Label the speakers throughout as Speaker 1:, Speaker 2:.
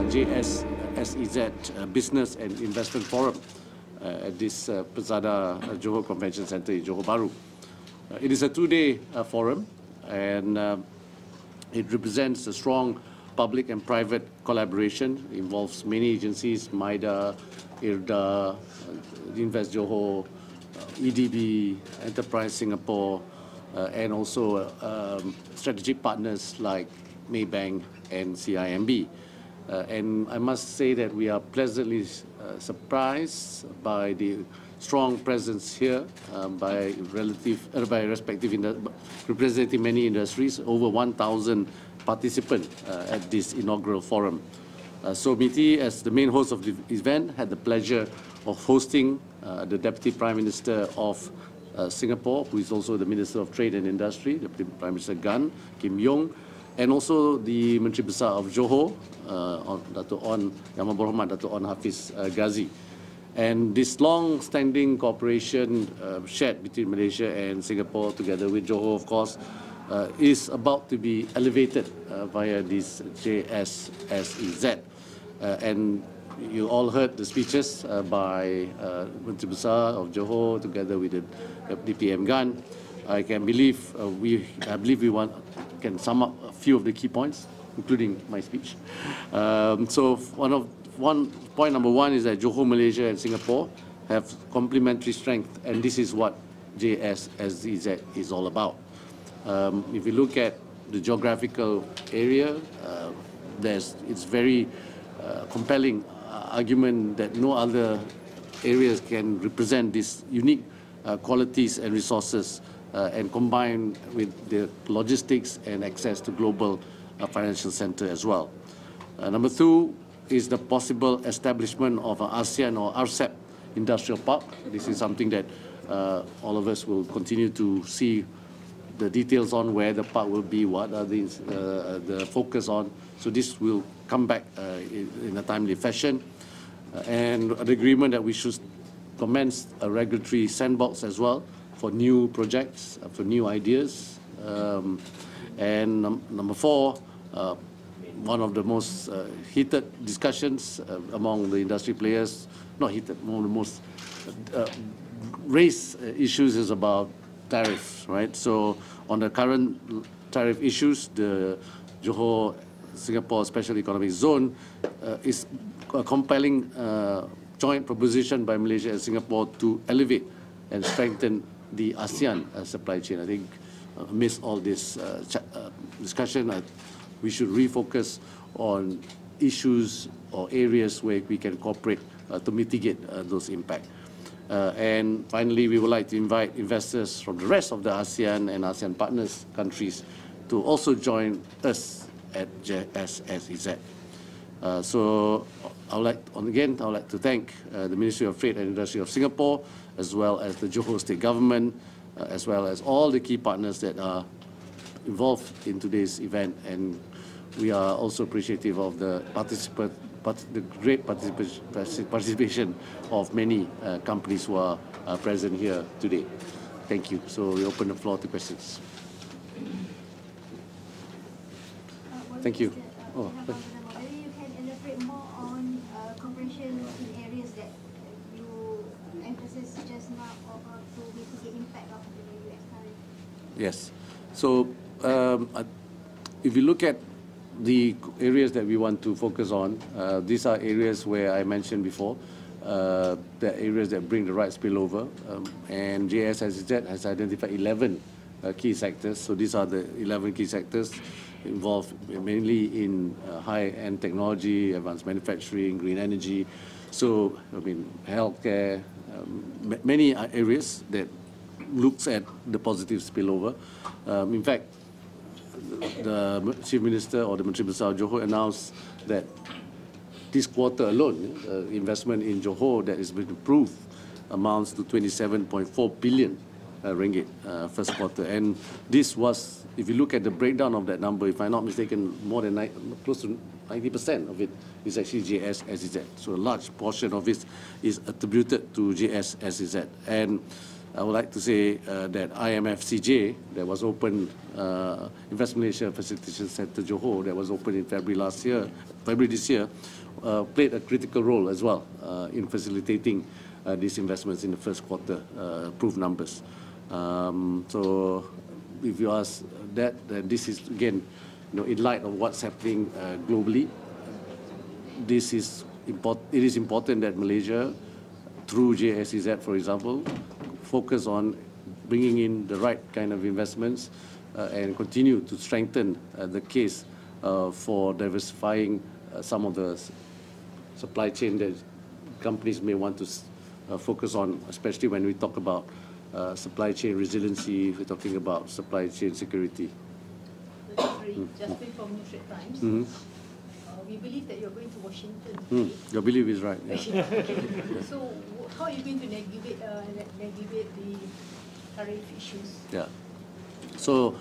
Speaker 1: JS-SEZ Business and Investment Forum at this Pesada Johor Convention Center in Johor Bahru. It is a two-day forum, and it represents a strong public and private collaboration. It involves many agencies, MIDA, IRDA, Invest Johor, EDB, Enterprise Singapore, and also strategic partners like Maybank and CIMB. And I must say that we are pleasantly surprised by the strong presence here by representing many industries, over 1,000 participants at this inaugural forum. So MITI, as the main host of the event, had the pleasure of hosting the Deputy Prime Minister of Singapore, who is also the Minister of Trade and Industry, Deputy Prime Minister Gan Kim Yong, and also the Menteri Besar of Johor, Datuk On Yang Berhormat Datuk On Hafiz Ghazi. And this long-standing cooperation shared between Malaysia and Singapore, together with Johor, of course, is about to be elevated via this JS-SEZ. And you all heard the speeches by Menteri Besar of Johor, together with the DPM Gan. I believe we can sum up a few of the key points, including my speech. So point number one is that Johor, Malaysia, and Singapore have complementary strength, and this is what JS-SEZ is all about. If you look at the geographical area, it's very compelling argument that no other areas can represent these unique qualities and resources and combine with the logistics and access to global financial center as well. Number two is the possible establishment of an ASEAN or RCEP industrial park. This is something that all of us will continue to see the details on, where the park will be, what are the focus on. So this will come back in a timely fashion. And an agreement that we should commence a regulatory sandbox as well for new projects, for new ideas. And number four, one of the most heated discussions among the industry players, not heated, one of the most raised issues is about tariffs, right? So on the current tariff issues, the Johor-Singapore Special Economic Zone is a compelling joint proposition by Malaysia and Singapore to elevate and strengthen the ASEAN supply chain. I think amidst all this discussion, we should refocus on issues or areas where we can cooperate to mitigate those impacts. And finally, we would like to invite investors from the rest of the ASEAN and ASEAN partners countries to also join us at JS-SEZ. So I would like to thank the Ministry of Trade and Industry of Singapore, as well as the Johor State Government, as well as all the key partners that are involved in today's event. And we are also appreciative of the great participation of many companies who are present here today. Thank you. So we open the floor to questions. Thank you. Oh,
Speaker 2: maybe you can elaborate more on cooperation in areas that you emphasized just now, or to mitigate impact of the US tariff.
Speaker 1: Yes. So if you look at the areas that we want to focus on, these are areas where I mentioned before, the areas that bring the right spillover, and JS-SEZ has identified 11 key sectors. So these are the 11 key sectors involved mainly in high-end technology, advanced manufacturing, green energy. So, I mean, healthcare, many areas that looks at the positive spillover. In fact, the Chief Minister or the Menteri Besar of Johor announced that this quarter alone, investment in Johor that has been approved amounts to 27.4 billion ringgit first quarter. And this was, if you look at the breakdown of that number, if I'm not mistaken, more than close to 90% of it is actually JS-SEZ. So a large portion of it is attributed to JS-SEZ. And I would like to say that IMF-CJ, that was opened, Invest Malaysia Facilitation Center Johor, that was opened in February this year, played a critical role as well in facilitating these investments in the first quarter, approved numbers. So if you ask that, this is again, in light of what's happening globally, it is important that Malaysia, through JS-SEZ, for example, focus on bringing in the right kind of investments and continue to strengthen the case for diversifying some of the supply chain that companies may want to focus on, especially when we talk about supply chain resiliency, we're talking about supply chain security.
Speaker 3: Just before Trade Times, we believe that you're going to Washington.
Speaker 1: Your belief is right. Yeah.
Speaker 3: So how are you going to navigate the tariff issues?
Speaker 1: Yeah. So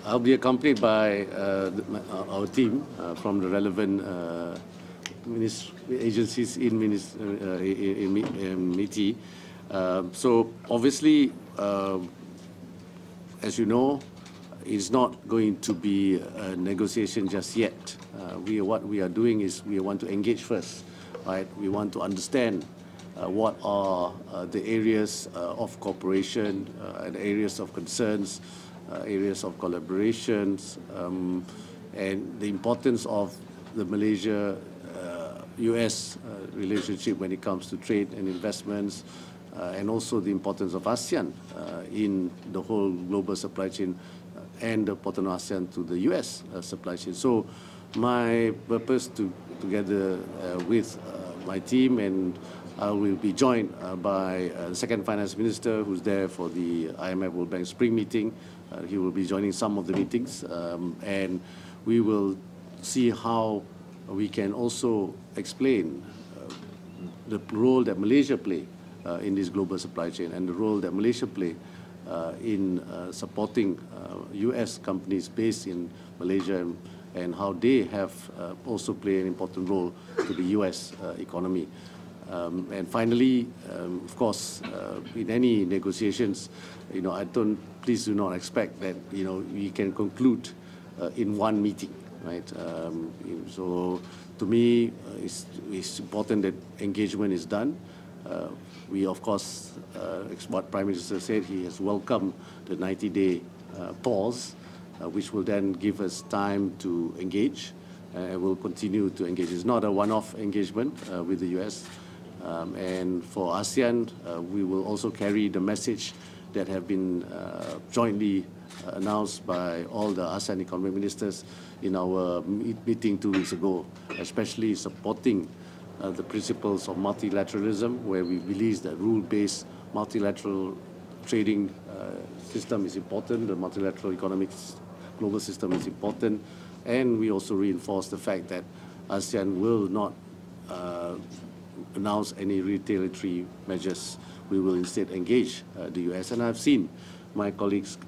Speaker 1: I'll be accompanied by our team from the relevant agencies in MITI. So obviously, as you know, it's not going to be a negotiation just yet. What we are doing is we want to engage first, right? We want to understand what are the areas of cooperation, and areas of concerns, areas of collaborations, and the importance of the Malaysia-US relationship when it comes to trade and investments, and also the importance of ASEAN in the whole global supply chain and the important ASEAN to the US supply chain. So my purpose together with my team, and I will be joined by the second finance minister who's there for the IMF World Bank Spring meeting. He will be joining some of the meetings, and we will see how we can also explain the role that Malaysia play in this global supply chain, and the role that Malaysia play in supporting US companies based in Malaysia, and how they have also play an important role to the US economy. And finally, of course, in any negotiations, please do not expect that we can conclude in one meeting, right? So to me, it's important that engagement is done. We, of course, what Prime Minister said, he has welcomed the 90-day pause, which will then give us time to engage, and we'll continue to engage. It's not a one-off engagement with the US. And for ASEAN, we will also carry the message that have been jointly announced by all the ASEAN economic ministers in our meeting 2 weeks ago, especially supporting the principles of multilateralism, where we believe that rule-based multilateral trading system is important, the multilateral economic global system is important, and we also reinforce the fact that ASEAN will not announce any retaliatory measures. We will instead engage the US. And I've seen my colleagues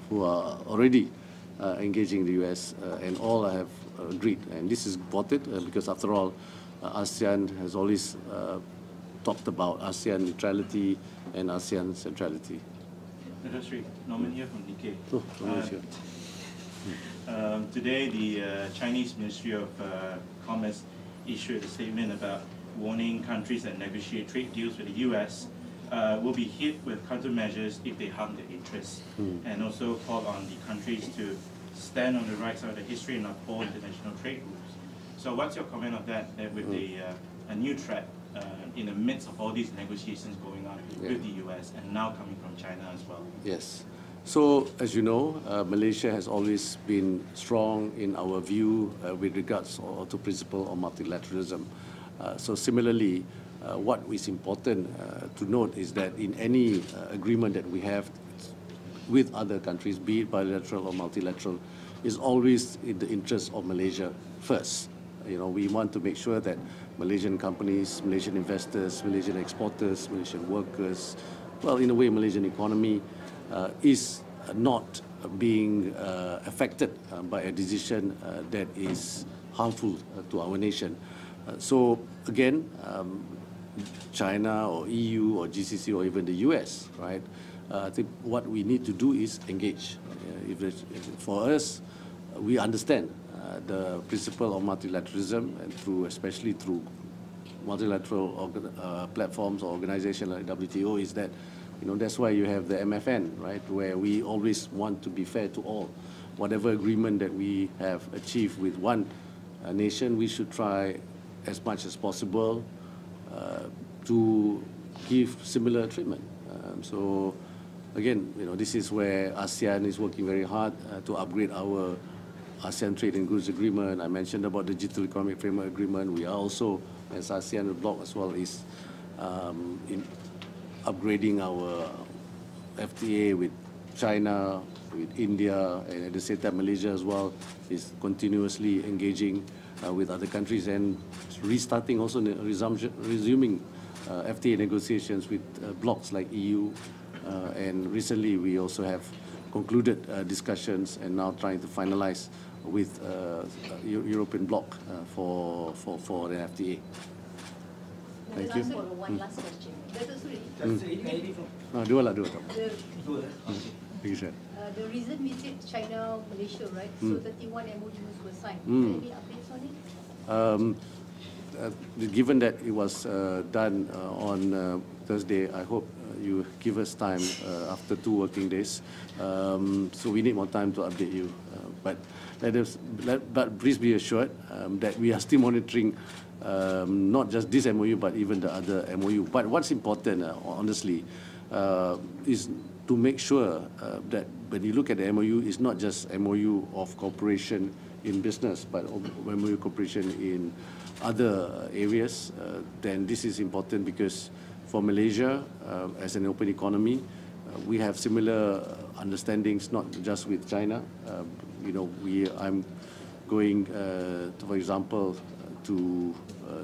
Speaker 1: who are already engaging the US, and all have agreed. And this is important because, after all, ASEAN has always talked about ASEAN neutrality and ASEAN centrality.
Speaker 4: Industri, Norman here from Nikkei.
Speaker 1: Oh, Norman here.
Speaker 4: Today, the Chinese Ministry of Commerce issued a statement about warning countries that negotiate trade deals with the US will be hit with countermeasures if they harm their interests, and also called on the countries to stand on the right side of the history and uphold international trade rules. So what's your comment on that, with a new threat in the midst of all these negotiations going on with the US and now coming from China as well?
Speaker 1: Yes. So, as you know, Malaysia has always been strong in our view with regards to principle of multilateralism. So similarly, what is important to note is that in any agreement that we have with other countries, be it bilateral or multilateral, is always in the interest of Malaysia first. We want to make sure that Malaysian companies, Malaysian investors, Malaysian exporters, Malaysian workers, well, in a way, Malaysian economy is not being affected by a decision that is harmful to our nation. So again, China or EU or GCC or even the US, right? I think what we need to do is engage. For us, we understand the principle of multilateralism, and especially through multilateral platforms or organizations like WTO, is that, that's why you have the MFN, right, where we always want to be fair to all. Whatever agreement that we have achieved with one nation, we should try as much as possible to give similar treatment. So again, this is where ASEAN is working very hard to upgrade our ASEAN Trade and Goods Agreement. I mentioned about the Digital Economic Framework Agreement. We are also, as ASEAN bloc as well, is in upgrading our FTA with China, with India, and at the same time Malaysia as well is continuously engaging with other countries and restarting also resuming FTA negotiations with blocs like EU, and recently we also have concluded discussions and now trying to finalize with European bloc for an FTA. Thank you.
Speaker 3: For one last question. Datuk Seri,
Speaker 1: Dua.
Speaker 3: the reason we said China Malaysia, right? So 31 MOUs were signed. Any updates on it?
Speaker 1: Given that it was done on Thursday, I hope you give us time after 2 working days. So we need more time to update you. But please be assured that we are still monitoring not just this MOU, but even the other MOU. But what's important, honestly, is to make sure that when you look at the MOU, it's not just MOU of cooperation in business, but MOU cooperation in other areas. Then this is important because for Malaysia, as an open economy, we have similar understandings, not just with China. I'm going, for example, to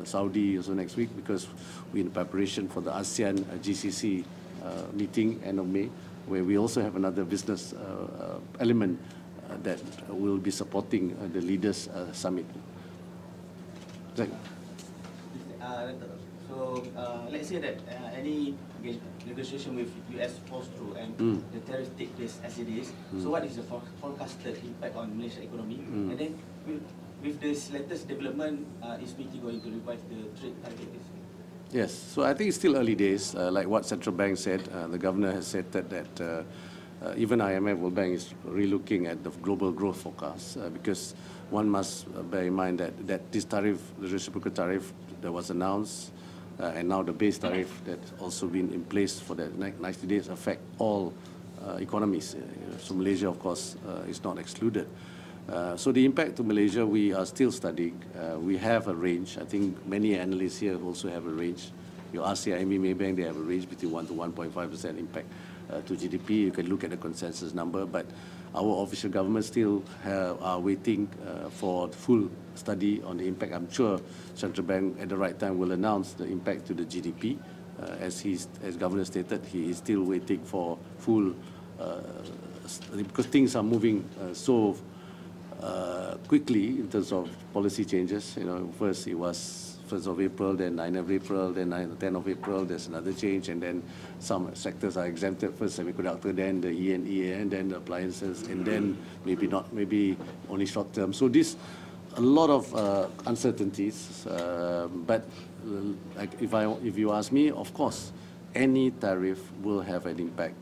Speaker 1: Saudi also next week because we're in preparation for the ASEAN GCC meeting end of May, where we also have another business element that will be supporting the leaders summit. Zach.
Speaker 5: So let's say that any negotiation with US falls through and the tariffs take place as it is. So what is the forecasted impact on Malaysian economy? And then with this latest development, is MITI going to revise the trade target?
Speaker 1: Yes, so I think it's still early days. Like what Central Bank said, the governor has said that even IMF World Bank is relooking at the global growth forecast because one must bear in mind that this tariff, the reciprocal tariff that was announced, and now the base tariff that's also been in place for the next 90 days affect all economies. So Malaysia, of course, is not excluded. So the impact to Malaysia, we are still studying. We have a range. I think many analysts here also have a range. You ask the IMF Maybank, they have a range between 1 to 1.5% impact to GDP. You can look at the consensus number, but our official government still are waiting for full study on the impact. I'm sure Central Bank at the right time will announce the impact to the GDP. As Governor stated, he is still waiting for full, because things are moving so quickly in terms of policy changes. First it was 1st of April, then 9th of April, then 10th of April, there's another change, and then some sectors are exempted, first semiconductor, then the E&E, and then the appliances, and then maybe only short term. So this, a lot of uncertainties, but if you ask me, of course, any tariff will have an impact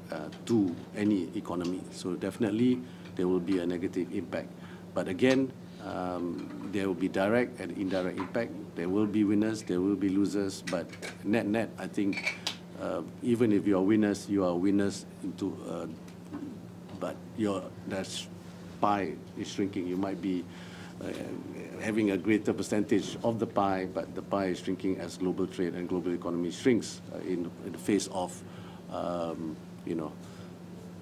Speaker 1: to any economy. So definitely there will be a negative impact. But again, there will be direct and indirect impact. There will be winners, there will be losers, but net, I think even if you are winners into, but that pie is shrinking. You might be having a greater percentage of the pie, but the pie is shrinking as global trade and global economy shrinks in the face of,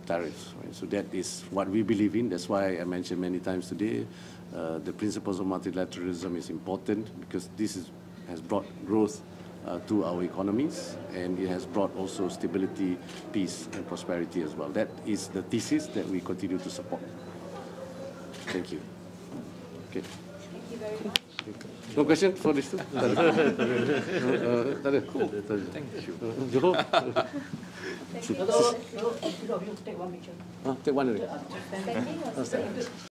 Speaker 1: tariffs. Right? So that is what we believe in. That's why I mentioned many times today, the principles of multilateralism is important because this has brought growth to our economies, and it has brought also stability, peace, and prosperity as well. That is the thesis that we continue to support. Thank you. Okay.
Speaker 3: Thank you very much.
Speaker 1: No question for this two? Tak ada.
Speaker 6: Thank you.
Speaker 1: Johor?
Speaker 3: Thank you.
Speaker 7: Take one picture.
Speaker 1: Take one already.
Speaker 3: Standing or sitting?